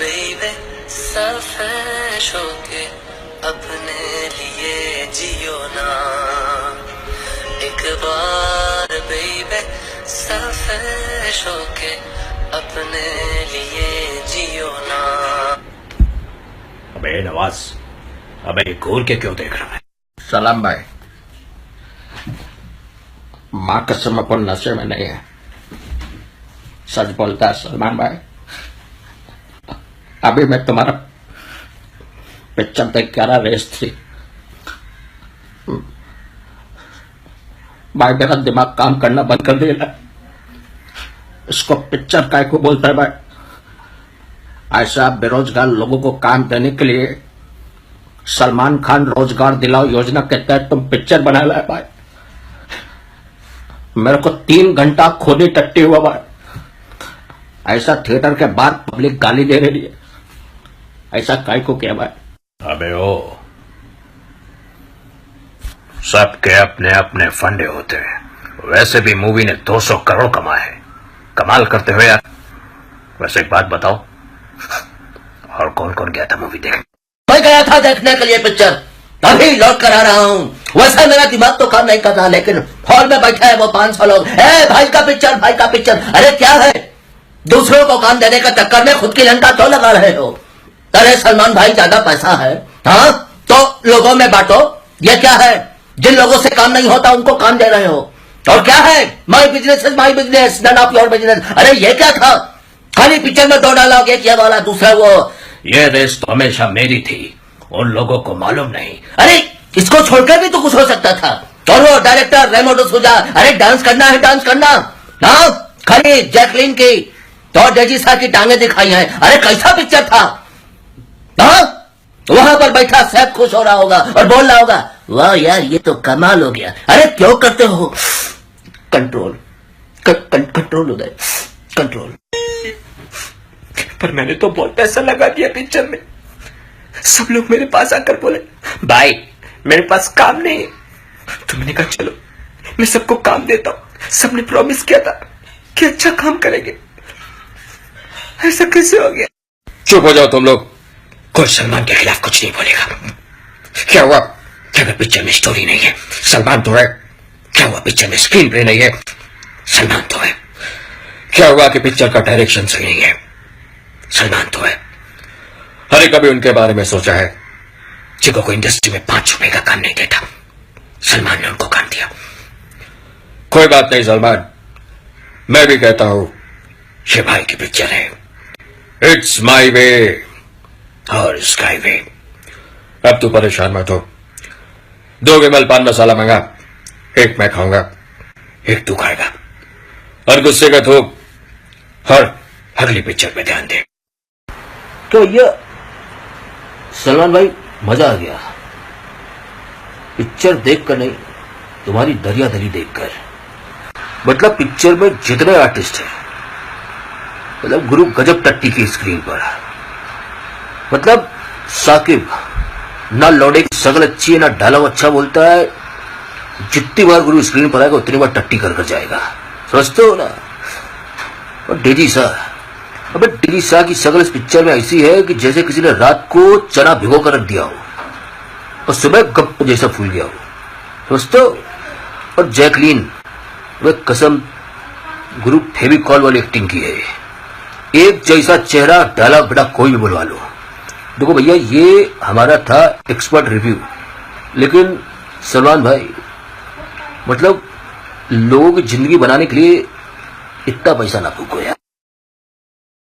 बेबे सफेद होके अपने लिए जियो ना, एक बार बेबे सफेद होके अपने लिए जियो ना। अबे नवाज, अबे घूर के क्यों देख रहा है? सलाम भाई, माँ कसम अपन नशे में नहीं है, सच बोलता है सलमान भाई। अभी मैं तुम्हारा पिक्चर देख के आ रहा, रेस 3 भाई, मेरा दिमाग काम करना बंद कर दिया। इसको पिक्चर काय को बोलता है भाई? ऐसा बेरोजगार लोगों को काम देने के लिए सलमान खान रोजगार दिलाओ योजना के तहत तुम पिक्चर बना लाए भाई। मेरे को 3 घंटा खूनी टट्टी हुआ भाई। ऐसा थिएटर के बाद पब्लिक गाली दे रही है, ऐसा काय को किया भाई? अबे ओ, सबके अपने अपने फंडे होते हैं। वैसे भी मूवी ने 200 करोड़ कमाए हैं, कमाल करते हो यार। वैसे एक बात बताओ, और कौन कौन गया था मूवी देखने? मैं गया था देखने के लिए पिक्चर, अभी लौट कर आ रहा हूँ। वैसे मेरा दिमाग तो काम नहीं कर रहा, लेकिन हॉल में बैठे हैं वो 500 लोग। भाई का पिक्चर, भाई का पिक्चर। अरे क्या है, दूसरों को काम देने का चक्कर में खुद की लंका क्यों लगा रहे हो? अरे सलमान भाई, ज्यादा पैसा है हाँ तो लोगों में बांटो। ये क्या है, जिन लोगों से काम नहीं होता उनको काम दे रहे हो। और क्या है, my business is my business, none of your business. अरे ये क्या था, खाली पिक्चर में 2 डायलॉग, एक ये वाला, दूसरा वो। ये रेस तो हमेशा मेरी थी, उन लोगों को मालूम नहीं। अरे इसको छोड़कर भी तो कुछ हो सकता था। और वो डायरेक्टर रेमो डिसूजा, अरे डांस करना है, डांस करना। हाँ, खाली जैकलीन की तो डेजी सा की टांगे दिखाई हैं। अरे कैसा पिक्चर था। हाँ, वहां पर बैठा सैफ खुश हो रहा होगा और बोल रहा होगा, वाह यार ये तो कमाल हो गया। अरे क्यों करते हो? कंट्रोल कंट्रोल उदय, कंट्रोल। पर मैंने तो बहुत पैसा लगा दिया पिक्चर में। सब लोग मेरे पास आकर बोले, भाई मेरे पास काम नहीं है। तो मैंने कहा चलो मैं सबको काम देता हूं। सबने प्रॉमिस किया था कि अच्छा काम करेंगे, ऐसा कैसे हो गया? चुप हो जाओ तुम लोग। कोई सलमान के खिलाफ कुछ नहीं बोलेगा। क्या हुआ? क्या हुआ, पिक्चर में स्टोरी नहीं है, सलमान तो है। क्या हुआ, पिक्चर में स्क्रीन प्ले नहीं है, सलमान तो है। क्या हुआ कि पिक्चर का डायरेक्शन सही नहीं है, सलमान तो है। अरे कभी उनके बारे में सोचा है? जिनको कोई इंडस्ट्री में 5 रुपए का काम नहीं देता, सलमान ने उनको काम दिया। कोई बात नहीं सलमान, मैं भी कहता हूं ये भाई की पिक्चर है, इट्स माई वे और स्काई वे। अब तू परेशान मत हो। 2 विमल पान मसाला मंगा, 1 मैं खाऊंगा, 1 तू खाएगा। और गुस्से का थूक और अगली पिक्चर पे ध्यान दे। तो ये सलमान भाई, मजा आ गया पिक्चर देखकर, नहीं तुम्हारी दरियादरी देखकर। मतलब पिक्चर में जितने आर्टिस्ट हैं, मतलब गुरु गजब टट्टी की स्क्रीन पर। मतलब साकिब ना लौड़े की शक्ल अच्छी है, ना डायलॉग अच्छा बोलता है। जितनी बार गुरु स्क्रीन पर आएगा उतनी बार टट्टी कर जाएगा, समझते हो ना? और डेजी शाह, अबे डेजी शाह की शक्ल इस पिक्चर में ऐसी है कि जैसे किसी ने रात को चना भिगो कर रख दिया हो और सुबह गप जैसा फूल गया हो, समझते हो? और जैकलीन, वे कसम गुरु फेविकॉल वाली एक्टिंग की है। एक जैसा चेहरा, डायलॉग बेटा कोई भी बुलवा लो। देखो भैया, ये हमारा था एक्सपर्ट रिव्यू, लेकिन सलमान भाई मतलब लोगों की जिंदगी बनाने के लिए इतना पैसा ना फूको यार।